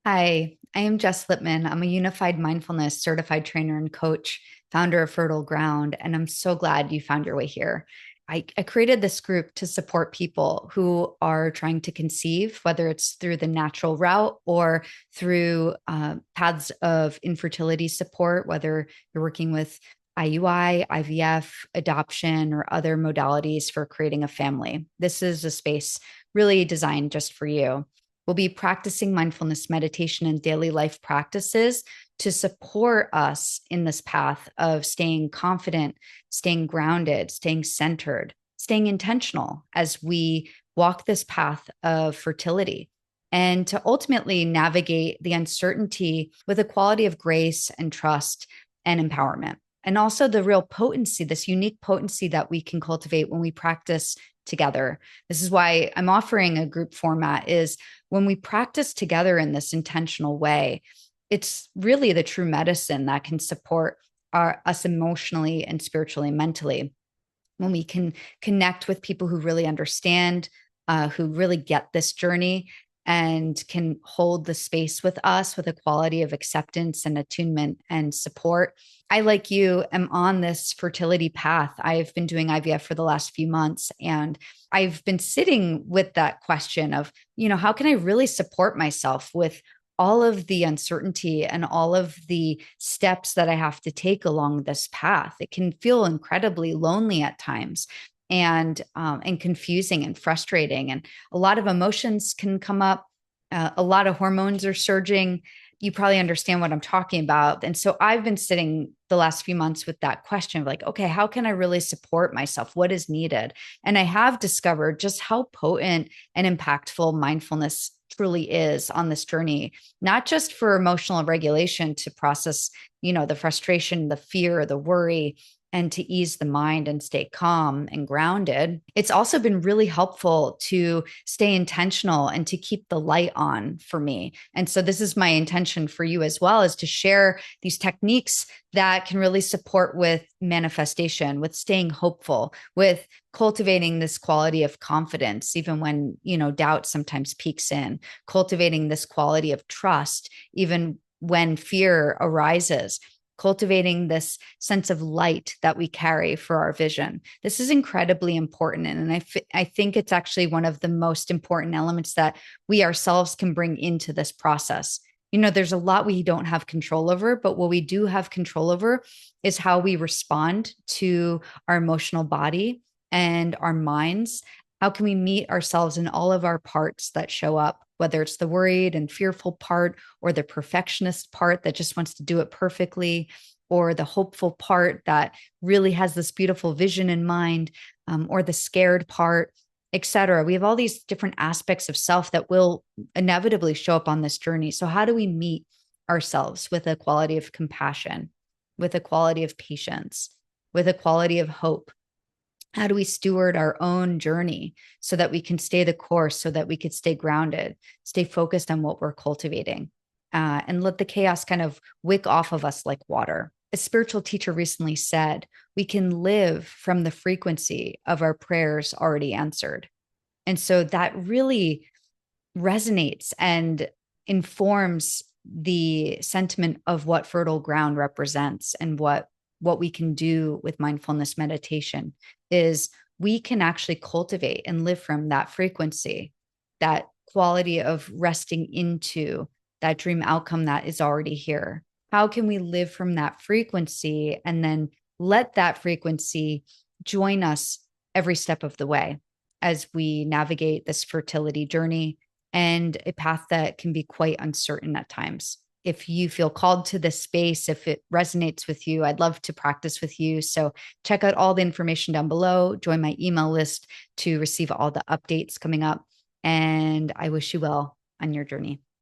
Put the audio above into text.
Hi, I am Jess Lipman. I'm a unified mindfulness certified trainer and coach, founder of Fertile Ground, and I'm so glad you found your way here. I created this group to support people who are trying to conceive, whether it's through the natural route or through paths of infertility support, whether you're working with IUI, IVF, adoption, or other modalities for creating a family. This is a space really designed just for you. We'll be practicing mindfulness meditation and daily life practices to support us in this path of staying confident, staying grounded, staying centered, staying intentional as we walk this path of fertility and to ultimately navigate the uncertainty with a quality of grace and trust and empowerment. And also the real potency, this unique potency that we can cultivate when we practice together. This is why I'm offering a group format is when we practice together in this intentional way, it's really the true medicine that can support us emotionally and spiritually and mentally. When we can connect with people who really understand, who really get this journey and can hold the space with us with a quality of acceptance and attunement and support. I, like you, am on this fertility path. I've been doing IVF for the last few months, and I've been sitting with that question of, how can I really support myself with all of the uncertainty and all of the steps that I have to take along this path? It can feel incredibly lonely at times and confusing and frustrating, and a lot of emotions can come up. A lot of hormones are surging. You probably understand what I'm talking about. And so I've been sitting the last few months with that question of like, okay, how can I really support myself? What is needed? And I have discovered just how potent and impactful mindfulness truly is on this journey, not just for emotional regulation to process, the frustration, the fear, the worry, and to ease the mind and stay calm and grounded. It's also been really helpful to stay intentional and to keep the light on for me. And so this is my intention for you as well, is to share these techniques that can really support with manifestation, with staying hopeful, with cultivating this quality of confidence, even when, doubt sometimes peeks in, cultivating this quality of trust, even when fear arises, cultivating this sense of light that we carry for our vision. This is incredibly important. And I think it's actually one of the most important elements that we ourselves can bring into this process. There's a lot we don't have control over, but what we do have control over is how we respond to our emotional body and our minds. How can we meet ourselves in all of our parts that show up, whether it's the worried and fearful part or the perfectionist part that just wants to do it perfectly, or the hopeful part that really has this beautiful vision in mind, or the scared part, etc. We have all these different aspects of self that will inevitably show up on this journey. So how do we meet ourselves with a quality of compassion, with a quality of patience, with a quality of hope? How do we steward our own journey so that we can stay the course, so that we could stay grounded, stay focused on what we're cultivating, and let the chaos kind of wick off of us like water? A spiritual teacher recently said, we can live from the frequency of our prayers already answered. And so that really resonates and informs the sentiment of what fertile ground represents, and what we can do with mindfulness meditation is we can actually cultivate and live from that frequency, that quality of resting into that dream outcome that is already here. How can we live from that frequency and then let that frequency join us every step of the way as we navigate this fertility journey and a path that can be quite uncertain at times? If you feel called to this space, if it resonates with you, I'd love to practice with you. So check out all the information down below. Join my email list to receive all the updates coming up. And I wish you well on your journey.